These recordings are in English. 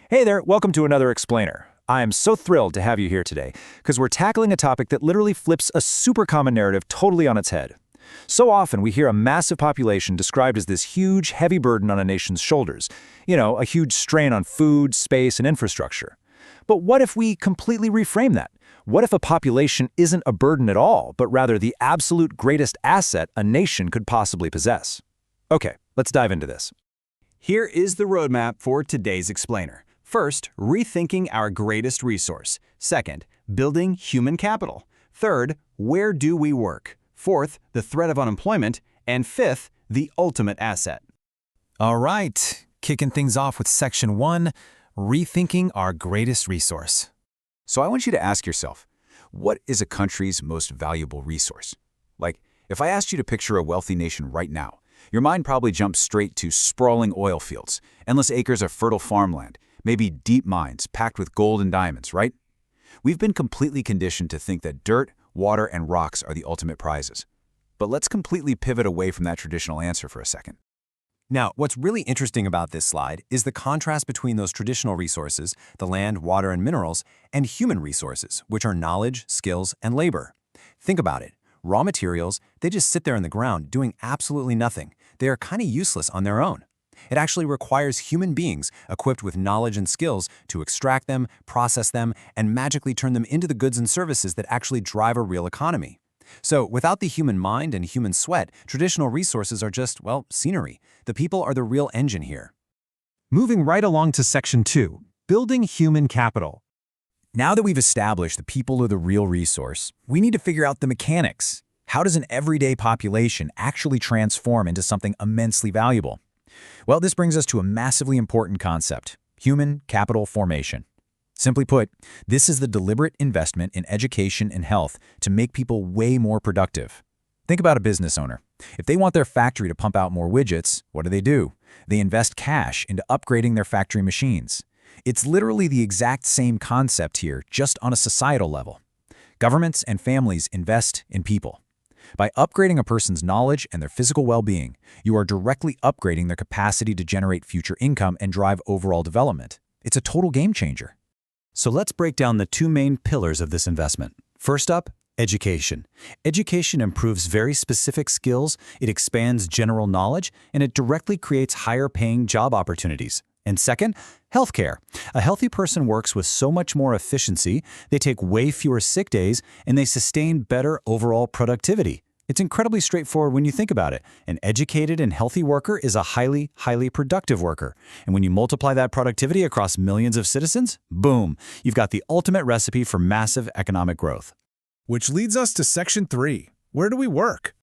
Hey there, welcome to another Explainer. I am so thrilled to have you here today because we're tackling a topic that literally flips a super common narrative totally on its head. So often we hear a massive population described as this huge, heavy burden on a nation's shoulders. A huge strain on food, space, and infrastructure. But what if we completely reframe that? What if a population isn't a burden at all, but rather the absolute greatest asset a nation could possibly possess? Okay, let's dive into this. Here is the roadmap for today's Explainer. First, rethinking our greatest resource. Second, building human capital. Third, where do we work? Fourth, the threat of unemployment. And fifth, the ultimate asset. All right, kicking things off with Section 1, rethinking our greatest resource. So I want you to ask yourself, what is a country's most valuable resource? Like, if I asked you to picture a wealthy nation right now, your mind probably jumps straight to sprawling oil fields, endless acres of fertile farmland, maybe deep mines packed with gold and diamonds, right? We've been completely conditioned to think that dirt, water, and rocks are the ultimate prizes. But let's completely pivot away from that traditional answer for a second. Now, what's really interesting about this slide is the contrast between those traditional resources, the land, water, and minerals, and human resources, which are knowledge, skills, and labor. Think about it. Raw materials, they just sit there in the ground doing absolutely nothing. They are kind of useless on their own. It actually requires human beings equipped with knowledge and skills to extract them, process them, and magically turn them into the goods and services that actually drive a real economy. So without the human mind and human sweat, traditional resources are just, well, scenery. The people are the real engine here. Moving right along to Section 2, building human capital. Now that we've established the people are the real resource, we need to figure out the mechanics. How does an everyday population actually transform into something immensely valuable? Well, this brings us to a massively important concept: human capital formation. Simply put, this is the deliberate investment in education and health to make people way more productive. Think about a business owner. If they want their factory to pump out more widgets, what do? They invest cash into upgrading their factory machines. It's literally the exact same concept here, just on a societal level. Governments and families invest in people. By upgrading a person's knowledge and their physical well-being, you are directly upgrading their capacity to generate future income and drive overall development. It's a total game changer. So let's break down the two main pillars of this investment. First up, education. Education improves very specific skills, it expands general knowledge, and it directly creates higher-paying job opportunities. And second, healthcare. A healthy person works with so much more efficiency, they take way fewer sick days, and they sustain better overall productivity. It's incredibly straightforward when you think about it. An educated and healthy worker is a highly, highly productive worker. And when you multiply that productivity across millions of citizens, boom, you've got the ultimate recipe for massive economic growth. Which leads us to Section 3, where do we work?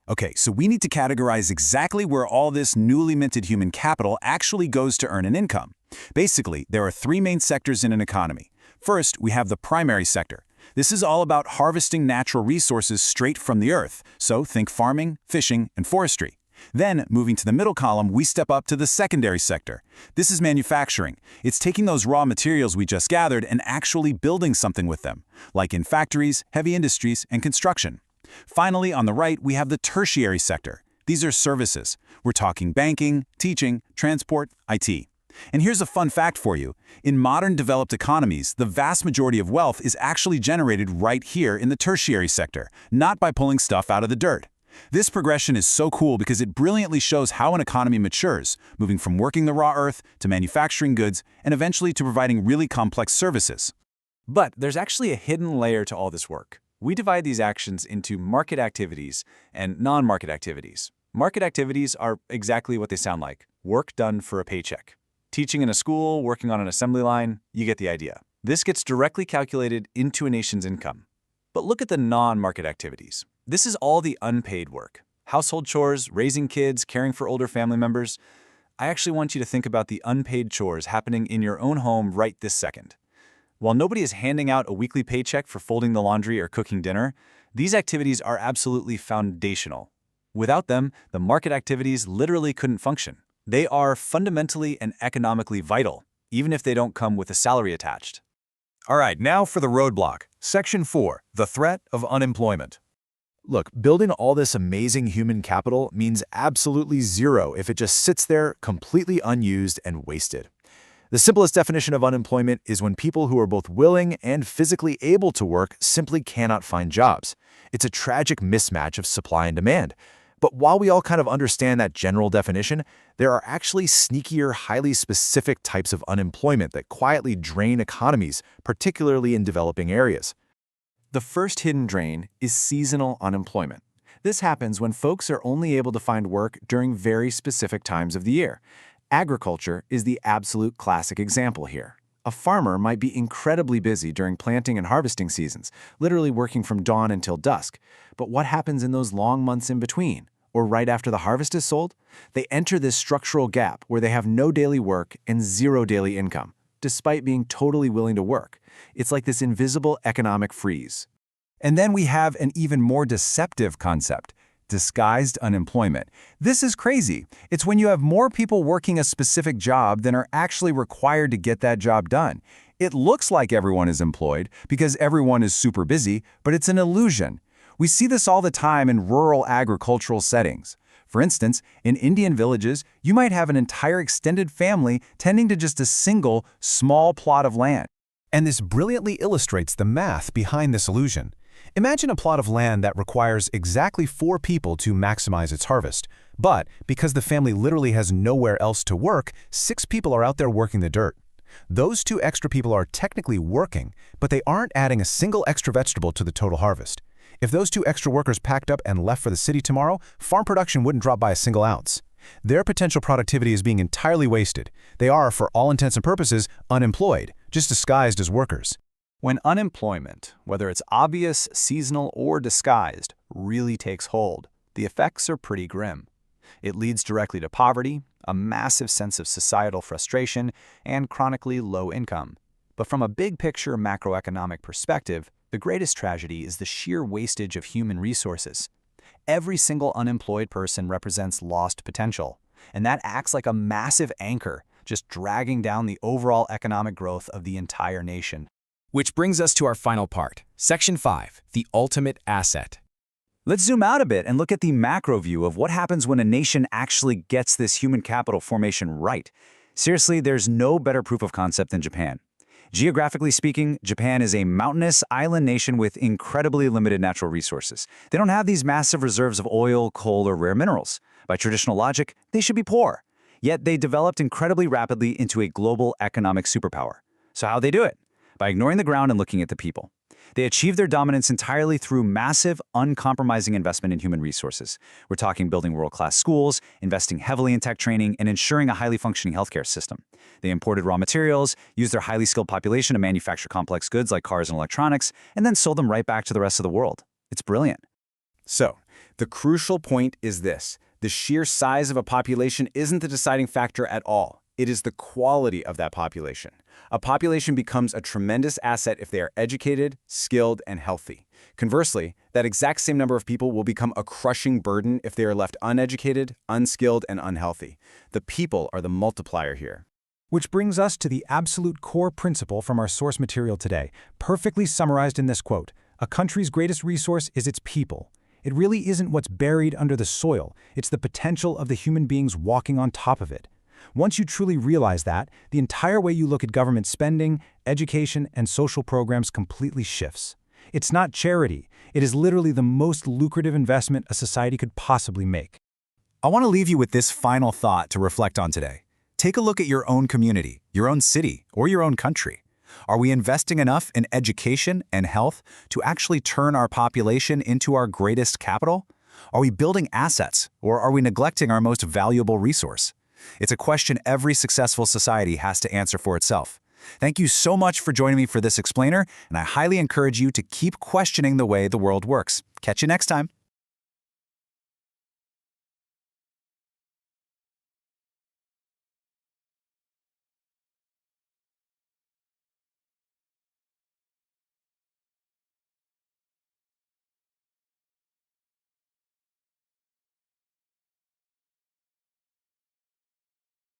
Okay, so we need to categorize exactly where all this newly minted human capital actually goes to earn an income. Basically, there are three main sectors in an economy. First, we have the primary sector. This is all about harvesting natural resources straight from the earth, so think farming, fishing, and forestry. Then, moving to the middle column, we step up to the secondary sector. This is manufacturing. It's taking those raw materials we just gathered and actually building something with them, like in factories, heavy industries, and construction. Finally, on the right, we have the tertiary sector. These are services. We're talking banking, teaching, transport, IT. And here's a fun fact for you. In modern developed economies, the vast majority of wealth is actually generated right here in the tertiary sector, not by pulling stuff out of the dirt. This progression is so cool because it brilliantly shows how an economy matures, moving from working the raw earth to manufacturing goods and eventually to providing really complex services. But there's actually a hidden layer to all this work. We divide these actions into market activities and non-market activities. Market activities are exactly what they sound like: work done for a paycheck. Teaching in a school, working on an assembly line, you get the idea. This gets directly calculated into a nation's income. But look at the non-market activities. This is all the unpaid work. Household chores, raising kids, caring for older family members. I actually want you to think about the unpaid chores happening in your own home right this second. While nobody is handing out a weekly paycheck for folding the laundry or cooking dinner, these activities are absolutely foundational. Without them, the market activities literally couldn't function. They are fundamentally and economically vital, even if they don't come with a salary attached. All right, now for the roadblock. Section 4, the threat of unemployment. Look, building all this amazing human capital means absolutely zero if it just sits there completely unused and wasted. The simplest definition of unemployment is when people who are both willing and physically able to work simply cannot find jobs. It's a tragic mismatch of supply and demand. But while we all kind of understand that general definition, there are actually sneakier, highly specific types of unemployment that quietly drain economies, particularly in developing areas. The first hidden drain is seasonal unemployment. This happens when folks are only able to find work during very specific times of the year. Agriculture is the absolute classic example here. A farmer might be incredibly busy during planting and harvesting seasons, literally working from dawn until dusk. But what happens in those long months in between, or right after the harvest is sold? They enter this structural gap where they have no daily work and zero daily income, despite being totally willing to work. It's like this invisible economic freeze. And then we have an even more deceptive concept, disguised unemployment. This is crazy. It's when you have more people working a specific job than are actually required to get that job done. It looks like everyone is employed because everyone is super busy, but it's an illusion. We see this all the time in rural agricultural settings. For instance, in Indian villages, you might have an entire extended family tending to just a single, small plot of land. And this brilliantly illustrates the math behind this illusion. Imagine a plot of land that requires exactly 4 people to maximize its harvest. But because the family literally has nowhere else to work, 6 people are out there working the dirt. Those 2 extra people are technically working, but they aren't adding a single extra vegetable to the total harvest. If those 2 extra workers packed up and left for the city tomorrow, farm production wouldn't drop by a single ounce. Their potential productivity is being entirely wasted. They are, for all intents and purposes, unemployed, just disguised as workers. When unemployment, whether it's obvious, seasonal, or disguised, really takes hold, the effects are pretty grim. It leads directly to poverty, a massive sense of societal frustration, and chronically low income. But from a big-picture macroeconomic perspective, the greatest tragedy is the sheer wastage of human resources. Every single unemployed person represents lost potential, and that acts like a massive anchor, just dragging down the overall economic growth of the entire nation. Which brings us to our final part, Section 5, the ultimate asset. Let's zoom out a bit and look at the macro view of what happens when a nation actually gets this human capital formation right. Seriously, there's no better proof of concept than Japan. Geographically speaking, Japan is a mountainous island nation with incredibly limited natural resources. They don't have these massive reserves of oil, coal, or rare minerals. By traditional logic, they should be poor. Yet they developed incredibly rapidly into a global economic superpower. So how'd they do it? By ignoring the ground and looking at the people. They achieved their dominance entirely through massive, uncompromising investment in human resources. We're talking building world-class schools, investing heavily in tech training, and ensuring a highly functioning healthcare system. They imported raw materials, used their highly skilled population to manufacture complex goods like cars and electronics, and then sold them right back to the rest of the world. It's brilliant. So, the crucial point is this. The sheer size of a population isn't the deciding factor at all. It is the quality of that population. A population becomes a tremendous asset if they are educated, skilled, and healthy. Conversely, that exact same number of people will become a crushing burden if they are left uneducated, unskilled, and unhealthy. The people are the multiplier here. Which brings us to the absolute core principle from our source material today, perfectly summarized in this quote: "A country's greatest resource is its people." It really isn't what's buried under the soil, it's the potential of the human beings walking on top of it. Once you truly realize that, the entire way you look at government spending, education, and social programs completely shifts. It's not charity. It is literally the most lucrative investment a society could possibly make. I want to leave you with this final thought to reflect on today. Take a look at your own community, your own city, or your own country. Are we investing enough in education and health to actually turn our population into our greatest capital? Are we building assets, or are we neglecting our most valuable resource? It's a question every successful society has to answer for itself. Thank you so much for joining me for this explainer, and I highly encourage you to keep questioning the way the world works. Catch you next time.